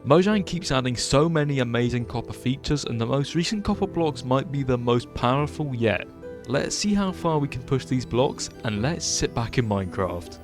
Mojang keeps adding so many amazing copper features, and the most recent copper blocks might be the most powerful yet. Let's see how far we can push these blocks, and let's sit back in Minecraft.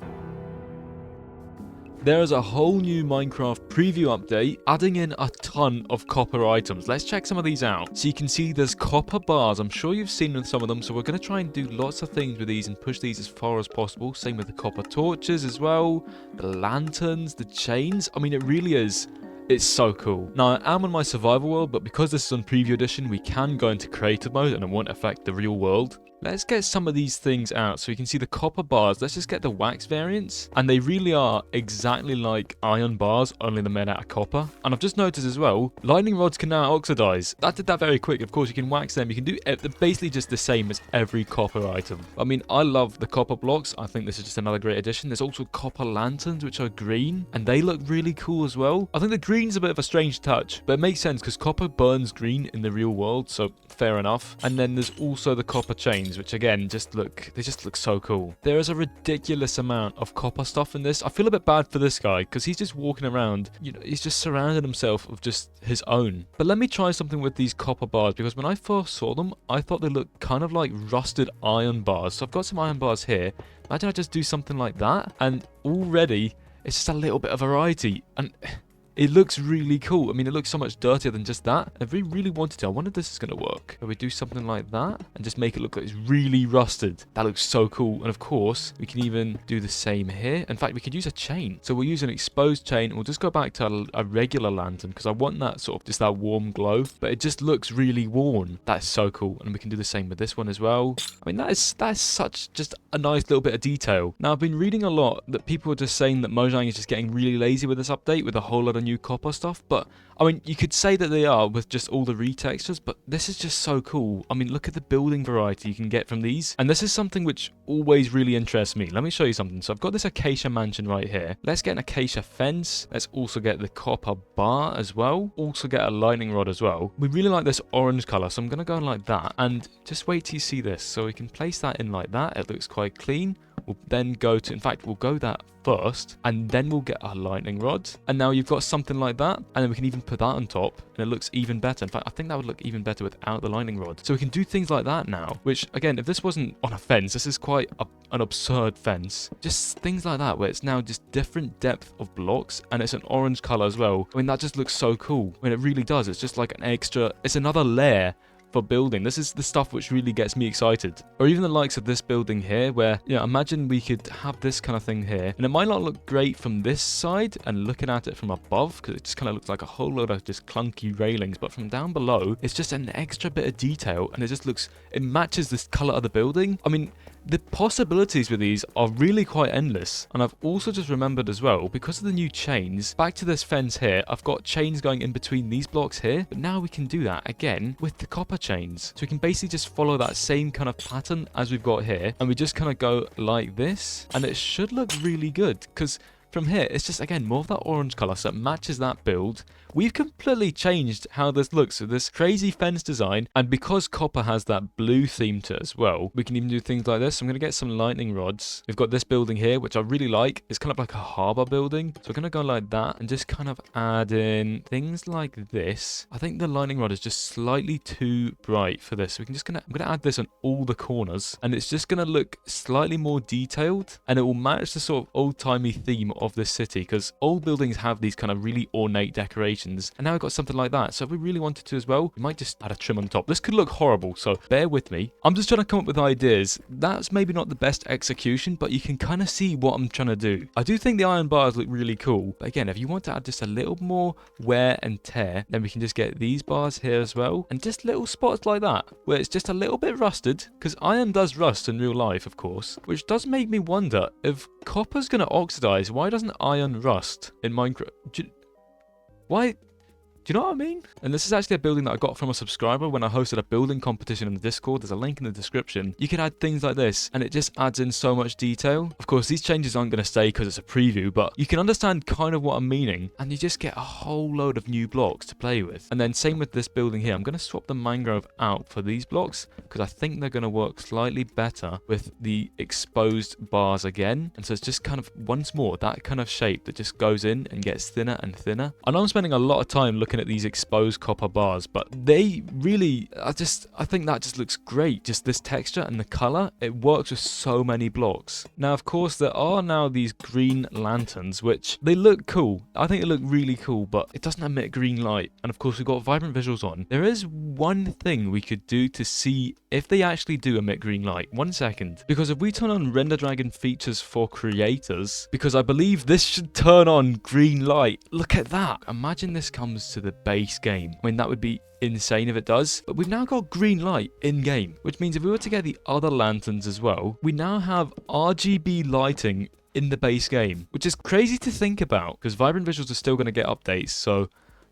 There is a whole new Minecraft preview update adding in a ton of copper items. Let's check some of these out. So you can see there's copper bars. I'm sure you've seen some of them, so we're going to try and do lots of things with these and push these as far as possible. Same with the copper torches as well, the lanterns, the chains. I mean, it really is. It's so cool. Now, I am on my survival world, but because this is on preview edition, we can go into creative mode and it won't affect the real world. Let's get some of these things out. So you can see the copper bars. Let's just get the wax variants. And they really are exactly like iron bars, only they're made out of copper. And I've just noticed as well, lightning rods can now oxidize. That did that very quick. Of course, you can wax them. You can do it. They're basically just the same as every copper item. I mean, I love the copper blocks. I think this is just another great addition. There's also copper lanterns, which are green. And they look really cool as well. I think the green's a bit of a strange touch, but it makes sense because copper burns green in the real world. So fair enough. And then there's also the copper chains, which again, they just look so cool. There is a ridiculous amount of copper stuff in this. I feel a bit bad for this guy because he's just walking around, you know, he's just surrounded himself with just his own. But let me try something with these copper bars, because when I first saw them, I thought they looked kind of like rusted iron bars. So I've got some iron bars here. Imagine I just do something like that, and already it's just a little bit of variety. And it looks really cool. I mean, it looks so much dirtier than just that. If we really wanted to, I wonder if this is going to work. If we do something like that and just make it look like it's really rusted. That looks so cool. And of course, we can even do the same here. In fact, we could use a chain. So we'll use an exposed chain. And we'll just go back to a regular lantern because I want that sort of just that warm glow. But it just looks really worn. That's so cool. And we can do the same with this one as well. I mean, that is such just a nice little bit of detail. Now, I've been reading a lot that people are just saying that Mojang is just getting really lazy with this update with a whole lot of new copper stuff, but I mean, you could say that they are with just all the retextures, but this is just so cool. I mean, look at the building variety you can get from these, and this is something which always really interests me. Let me show you something. So I've got this acacia mansion right here. Let's get an acacia fence. Let's also get the copper bar as well. Also get a lightning rod as well. We really like this orange color, so I'm going to go like that, and just wait till you see this. So we can place that in like that. It looks quite clean. We'll then go to, in fact, we'll go that first, and then we'll get our lightning rod. And now you've got something like that, and then we can even put that on top, and it looks even better. In fact, I think that would look even better without the lightning rod. So we can do things like that now, which, again, if this wasn't on a fence, this is quite an absurd fence. Just things like that, where it's now just different depth of blocks, and it's an orange color as well. I mean, that just looks so cool. I mean, it really does. It's just like an extra, it's another layer for building. This is the stuff which really gets me excited. Or even the likes of this building here, where, you know, imagine we could have this kind of thing here, and it might not look great from this side and looking at it from above, because it just kind of looks like a whole load of just clunky railings, but from down below, it's just an extra bit of detail, and it just looks, it matches this color of the building. I mean, the possibilities with these are really quite endless. And I've also just remembered as well, because of the new chains, back to this fence here, I've got chains going in between these blocks here, but now we can do that again with the copper chains. So we can basically just follow that same kind of pattern as we've got here, and we just kind of go like this, and it should look really good, because from here, it's just, again, more of that orange color, so it matches that build. We've completely changed how this looks with this crazy fence design, and because copper has that blue theme to it as well, we can even do things like this. I'm going to get some lightning rods. We've got this building here, which I really like. It's kind of like a harbor building, so we're going to go like that and just kind of add in things like this. I think the lightning rod is just slightly too bright for this. I'm going to add this on all the corners, and it's just going to look slightly more detailed, and it will match the sort of old-timey theme of this city, because old buildings have these kind of really ornate decorations, and now we've got something like that. So if we really wanted to as well, we might just add a trim on top. This could look horrible, so bear with me. I'm just trying to come up with ideas. That's maybe not the best execution, but you can kind of see what I'm trying to do. I do think the iron bars look really cool, but again, if you want to add just a little more wear and tear, then we can just get these bars here as well, and just little spots like that where it's just a little bit rusted, because iron does rust in real life, of course, which does make me wonder, if copper's going to oxidize, why doesn't iron rust in Minecraft? Why? Do you know what I mean? And this is actually a building that I got from a subscriber when I hosted a building competition in the Discord. There's a link in the description. You can add things like this, and it just adds in so much detail. Of course, these changes aren't going to stay because it's a preview, but you can understand kind of what I'm meaning, and you just get a whole load of new blocks to play with. And then same with this building here. I'm going to swap the mangrove out for these blocks because I think they're going to work slightly better with the exposed bars again. And so it's just kind of once more that kind of shape that just goes in and gets thinner and thinner. I know I'm spending a lot of time looking at these exposed copper bars, but they really, I think that just looks great. Just this texture and the color, it works with so many blocks. Now, of course, there are now these green lanterns, which they look cool. I think they look really cool, but it doesn't emit green light. And of course, we've got vibrant visuals on. There is one thing we could do to see if they actually do emit green light. 1 second. Because if we turn on Render Dragon features for creators, because I believe this should turn on green light. Look at that. Imagine this comes to the base game. I mean, that would be insane if it does. But we've now got green light in game, which means if we were to get the other lanterns as well, we now have RGB lighting in the base game, which is crazy to think about because vibrant visuals are still going to get updates. So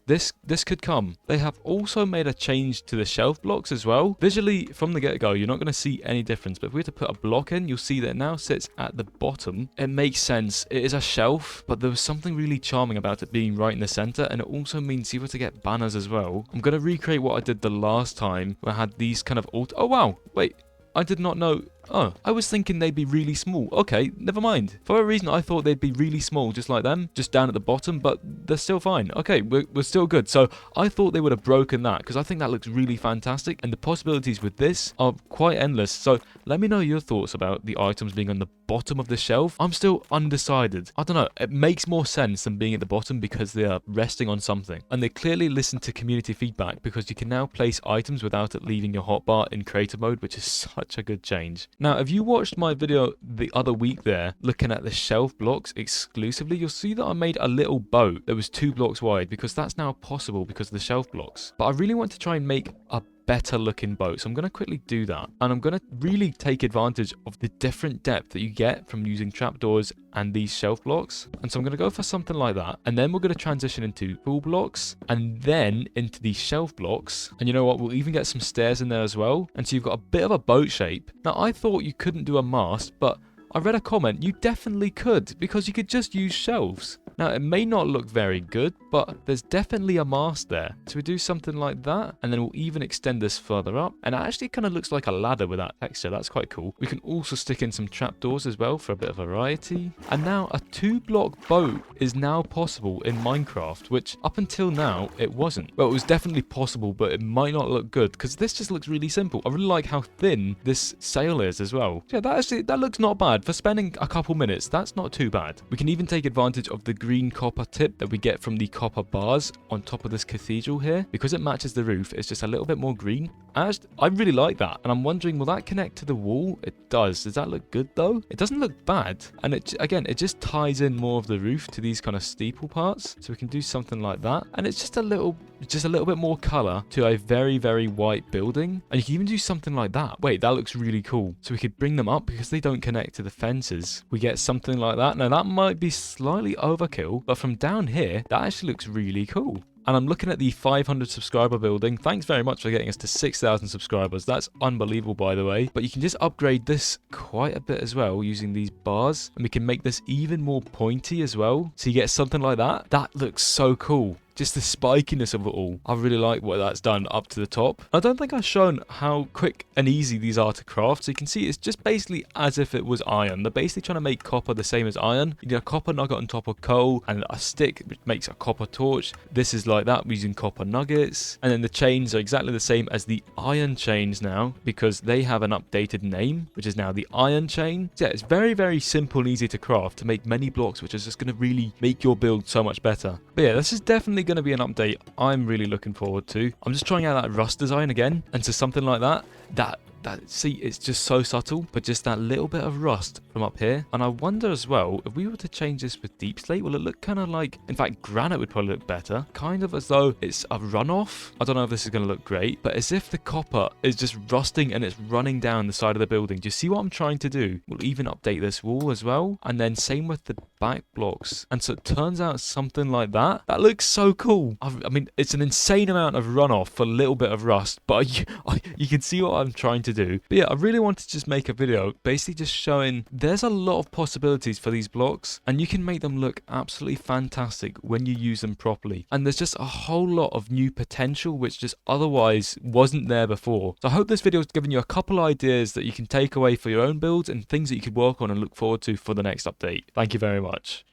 this could come. They have also made a change to the shelf blocks as well. Visually, from the get-go, you're not going to see any difference. But if we were to put a block in, you'll see that it now sits at the bottom. It makes sense. It is a shelf, but there was something really charming about it being right in the center. And it also means you were to get banners as well. I'm going to recreate what I did the last time where I had these kind of oh, wow. Wait, I did not know. Oh, I was thinking they'd be really small. Okay, never mind. For a reason, I thought they'd be really small, just like them, just down at the bottom, but they're still fine. Okay, we're still good. So I thought they would have broken that because I think that looks really fantastic, and the possibilities with this are quite endless. So let me know your thoughts about the items being on the bottom of the shelf. I'm still undecided. I don't know. It makes more sense than being at the bottom because they are resting on something, and they clearly listen to community feedback because you can now place items without it leaving your hotbar in creator mode, which is such a good change. Now, if you watched my video the other week there, looking at the shelf blocks exclusively, you'll see that I made a little boat that was 2 blocks wide because that's now possible because of the shelf blocks. But I really want to try and make a better looking boat, so I'm going to quickly do that, and I'm going to really take advantage of the different depth that you get from using trapdoors and these shelf blocks. And so I'm going to go for something like that, and then we're going to transition into full blocks and then into these shelf blocks. And you know what, we'll even get some stairs in there as well, and so you've got a bit of a boat shape. Now, I thought you couldn't do a mast, but I read a comment, you definitely could, because you could just use shelves. Now, it may not look very good, but there's definitely a mast there. So we do something like that, and then we'll even extend this further up. And it actually kind of looks like a ladder with that texture. That's quite cool. We can also stick in some trapdoors as well for a bit of variety. And now a 2-block boat is now possible in Minecraft, which up until now, it wasn't. Well, it was definitely possible, but it might not look good because this just looks really simple. I really like how thin this sail is as well. Yeah, that looks not bad. For spending a couple minutes, that's not too bad. We can even take advantage of the green copper tip that we get from the copper bars on top of this cathedral here. Because it matches the roof, it's just a little bit more green. I really like that, and I'm wondering, will that connect to the wall? It does. Does that look good though? It doesn't look bad, and it just ties in more of the roof to these kind of steeple parts. So we can do something like that, and it's just a little bit more color to a very, very white building. And you can even do something like that. Wait, that looks really cool. So we could bring them up because they don't connect to the fences. We get something like that. Now that might be slightly overkill, but from down here, that actually looks really cool. And I'm looking at the 500 subscriber building. Thanks very much for getting us to 6,000 subscribers. That's unbelievable, by the way. But you can just upgrade this quite a bit as well using these bars. And we can make this even more pointy as well. So you get something like that. That looks so cool. Just the spikiness of it all. I really like what that's done up to the top. I don't think I've shown how quick and easy these are to craft. So you can see it's just basically as if it was iron. They're basically trying to make copper the same as iron. You need a copper nugget on top of coal and a stick which makes a copper torch. This is like that. We're using copper nuggets. And then the chains are exactly the same as the iron chains now because they have an updated name, which is now the iron chain. So yeah, it's very, very simple and easy to craft to make many blocks, which is just going to really make your build so much better. But yeah, this is definitely going to be an update I'm really looking forward to. I'm just trying out that rust design again, and so something like that see, it's just so subtle, but just that little bit of rust from up here. And I wonder as well, if we were to change this with deep slate, will it look kind of like, in fact, granite would probably look better. Kind of as though it's a runoff. I don't know if this is going to look great, but as if the copper is just rusting and it's running down the side of the building. Do you see what I'm trying to do? We'll even update this wall as well. And then same with the back blocks. And so it turns out something like that. That looks so cool. I mean, it's an insane amount of runoff for a little bit of rust, but you can see what I'm trying to do. But yeah, I really wanted to just make a video basically just showing there's a lot of possibilities for these blocks, and you can make them look absolutely fantastic when you use them properly. And there's just a whole lot of new potential which just otherwise wasn't there before. So I hope this video has given you a couple ideas that you can take away for your own builds and things that you could work on and look forward to for the next update. Thank you very much.